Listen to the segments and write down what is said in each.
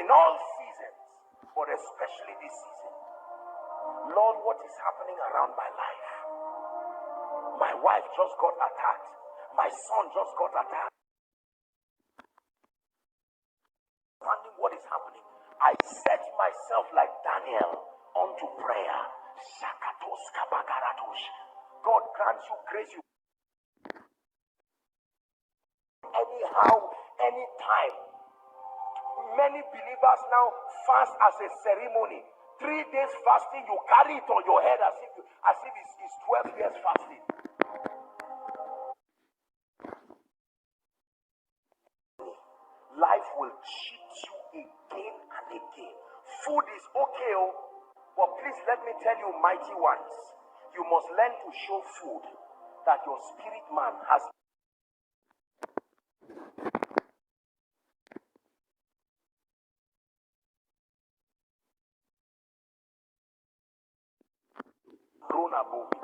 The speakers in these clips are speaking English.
in all seasons, but especially this season. Lord, what is happening around my life? My wife just got attacked. My son just got attacked. Understanding what is happening, I set myself like Daniel unto prayer. God grants you grace. You anyhow, anytime. Many believers now fast as a ceremony. 3 days fasting, you carry it on your head as if it's 12 years fasting. Life will cheat you again and again. Food is okay, but please let me tell you, mighty ones, you must learn to show food that your spirit man has. Grown above it.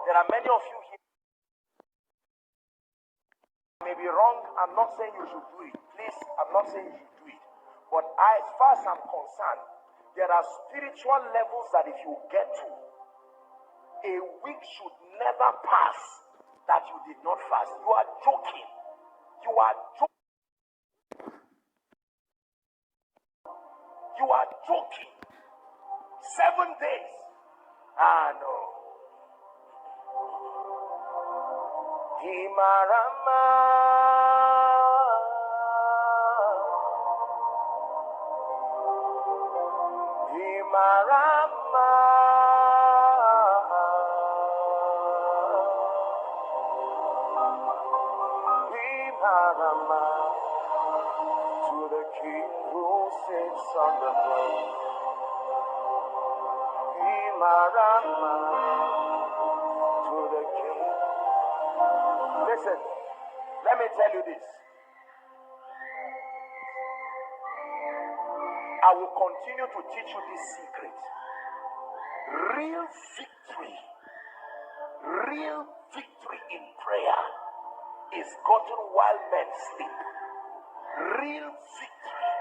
There are many of you here. I may be wrong. I'm not saying you should do it. Please, I'm not saying you should do it. But as far as I'm concerned, there are spiritual levels that if you get to, a week should never pass that you did not fast. You are joking. You are joking. You are joking. 7 days. Ah, no. Himarama. Himarama. Himarama. To the King who sits on the throne. Himarama. To the King. Listen, let me tell you this. I will continue to teach you this secret. Real victory in prayer is gotten while men sleep. Real victory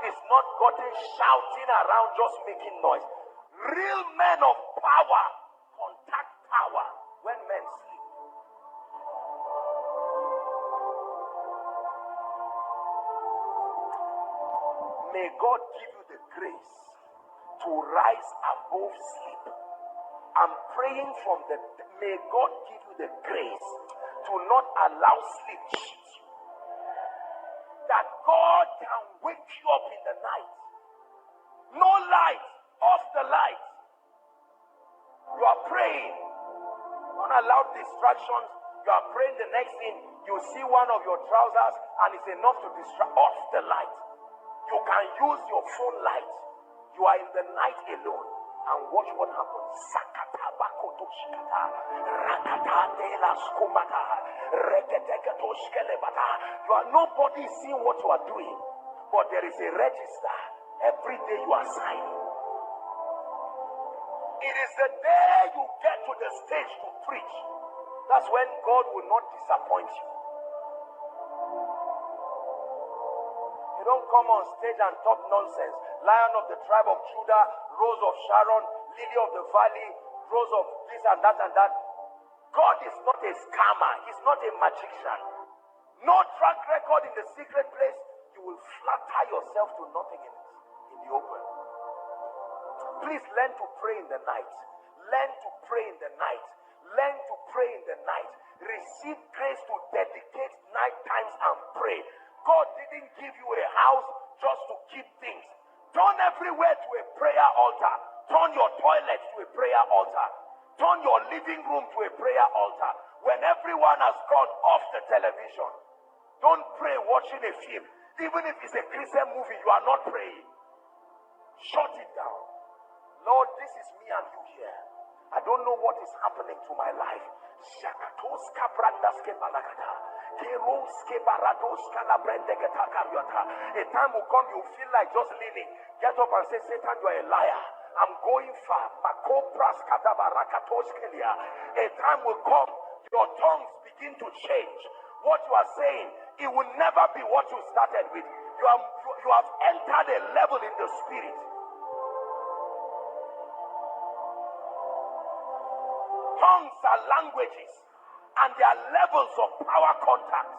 is not gotten shouting around just making noise. Real men of power contact power when men sleep. May God give you the grace to rise above sleep. I'm praying from the, may God give you the grace to not allow sleep cheat you. That God can wake you up in the night. No light, off the light. You are praying. Don't allow distractions. You are praying, the next thing, you see one of your trousers and it's enough to distract. Off the light. You can use your phone light. You are in the night alone and watch what happens. Sakata bakoto shikata, rakata dela skumata, reketeketo shkelebata. You are nobody seeing what you are doing, but there is a register. Every day you are signing. It is the day you get to the stage to preach. That's when God will not disappoint you. You don't come on stage and talk nonsense. Lion of the tribe of Judah, Rose of Sharon, Lily of the valley, Rose of this and that and that. God is not a scammer. He's not a magician. No track record in the secret place. You will flatter yourself to nothing in the open. Please learn to pray in the night. Learn to pray in the night. Learn to pray in the night. Receive grace to dedicate night times and pray. God didn't give you a house just to keep things. Turn everywhere to a prayer altar. Turn your toilet to a prayer altar. Turn your living room to a prayer altar. When everyone has gone off the television, don't pray watching a film. Even if it's a Christian movie, you are not praying. Shut it down. Lord, this is me and you here. I don't know what is happening to my life. A time will come, you feel like just leaning. Get up and say, Satan, you are a liar. I'm going far. A time will come, your tongues begin to change. what you are saying, it will never be what you started with. You have entered a level in the spirit. Tongues are languages, and there are levels of power contact.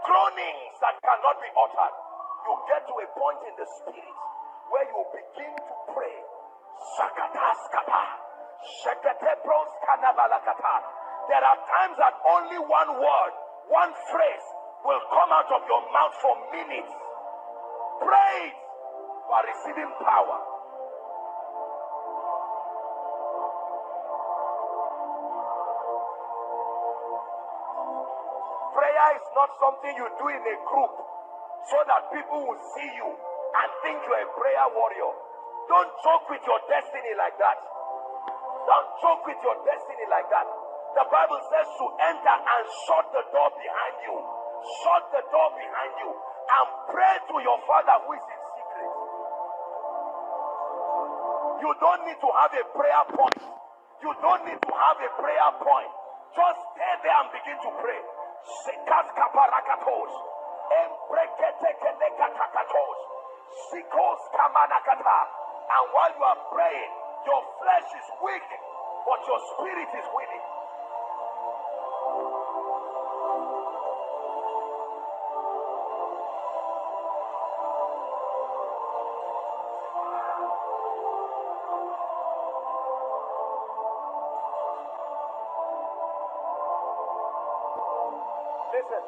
Groanings that cannot be uttered. You get to a point in the spirit where you begin to pray. Sakataskapa, sheketepros kanabalakata. There are times that only one word, one phrase will come out of your mouth for minutes. Pray it for receiving power. Prayer is not something you do in a group so that people will see you and think you're a prayer warrior. Don't joke with your destiny like that. Don't joke with your destiny like that. The Bible says to enter and shut the door behind you. Shut the door behind you and pray to your Father who is in secret. You don't need to have a prayer point. You don't need to have a prayer point. Just stay there and begin to pray. Sekas kaparakatos, embreketekelekatakatos, sikos kamanakata. And while you are praying, your flesh is weak, but your spirit is willing. Listen,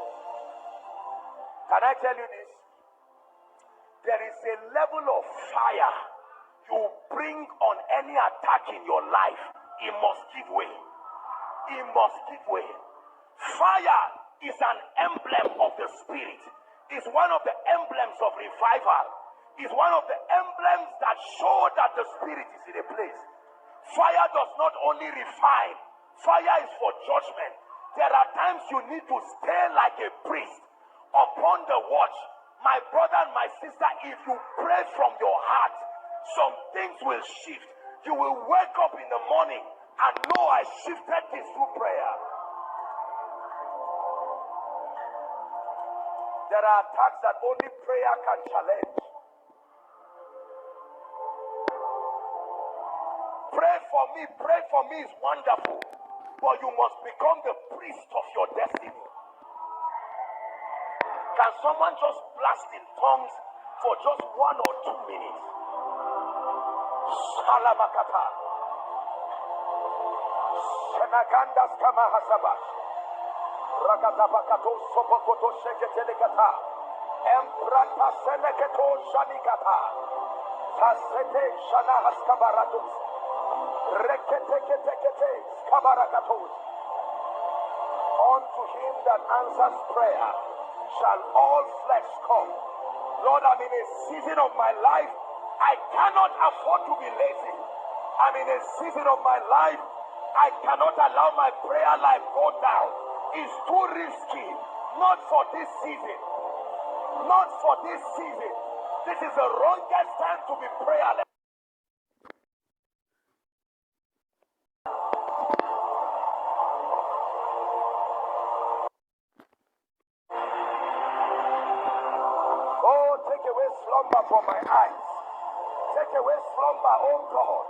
can I tell you this? There is a level of fire you bring on any attack in your life. It must give way. It must give way. Fire is an emblem of the spirit. It's one of the emblems of revival. It's one of the emblems that show that the spirit is in a place. Fire does not only refine, fire is for judgment. There are times you need to stay like a priest upon the watch. My brother and my sister, if you pray from your heart, some things will shift. You will wake up in the morning and know I shifted this through prayer. There are attacks that only prayer can challenge. Pray for me is wonderful, but you must become the priest of your destiny. Can someone just blast in tongues for just 1 or 2 minutes? Salamakata. Senagandas kama hasabash. Rakatapakato sopokoto sheketelekata. Emprata seneketo shanikata. Tasete shana haskabaratus. Reketeketekete skabarakatos. Unto him that answers prayer shall all flesh come. Lord, I'm in a season of my life I cannot afford to be lazy. I'm in a season of my life I cannot allow my prayer life go down. It's too risky. Not for this season. Not for this season. This is the wrongest time to be prayerless. Oh, take away slumber from my eyes. Take away slumber, oh God.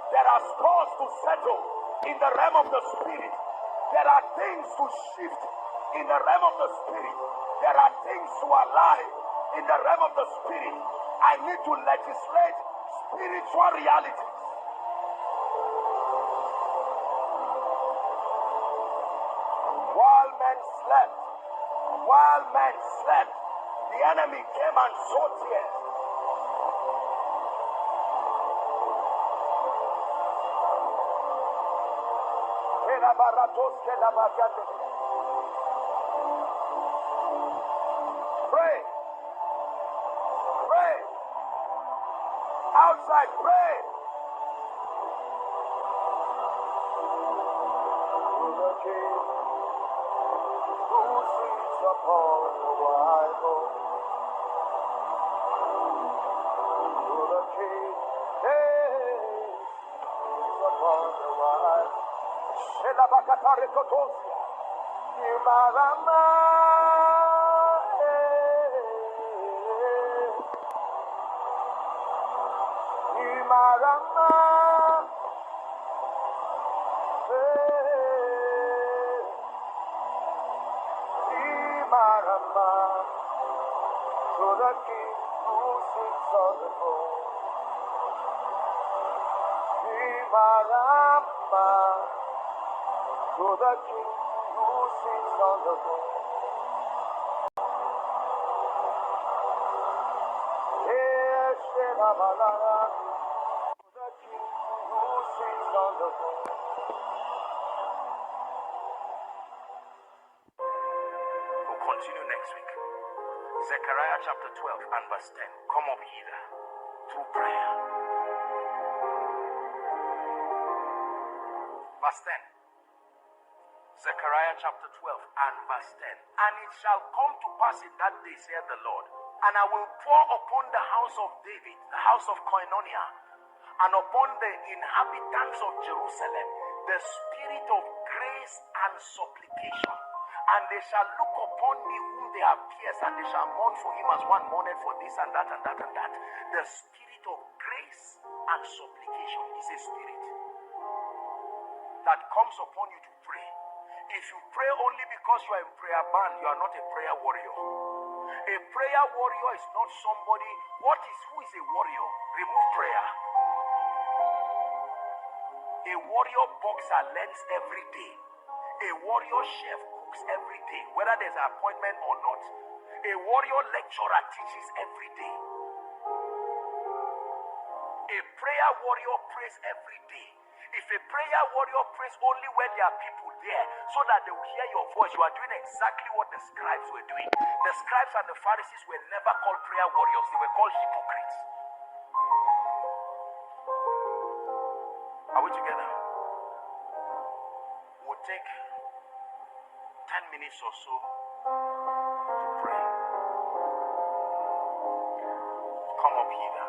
There are scores to settle in the realm of the spirit. There are things to shift in the realm of the spirit. There are things to align in the realm of the spirit. I need to legislate spiritual realities. While men slept, the enemy came and sowed tears. Pray. Pray. Outside, pray. The King who sits upon the white horse. The King is upon Imarama, Imarama, Imarama, to the King who sits on the throne. Imarama, to the King who sits on the throne. Eshenabalala, to the King who sits on the throne. We'll continue next week. Zechariah chapter 12 and verse 10. Come up hither through prayer. Verse 10. Zechariah chapter 12 and verse 10. And it shall come to pass in that day, saith the Lord, and I will pour upon the house of David, the house of Koinonia, and upon the inhabitants of Jerusalem, the spirit of grace and supplication. And they shall look upon me whom they have pierced, and they shall mourn for him as one mourned for this and that and that and that. The spirit of grace and supplication is a spirit that comes upon you to pray. If you pray only because you are in prayer band, you are not a prayer warrior. A prayer warrior is not somebody. Who is a warrior? Remove prayer. A warrior boxer learns every day. A warrior chef cooks every day, whether there's an appointment or not. A warrior lecturer teaches every day. A prayer warrior prays every day. If a prayer warrior prays only when there are people there so that they will hear your voice, you are doing exactly what the scribes were doing. The scribes and the Pharisees were never called prayer warriors, they were called hypocrites. Are we together? We'll take 10 minutes or so to pray. Come up hither.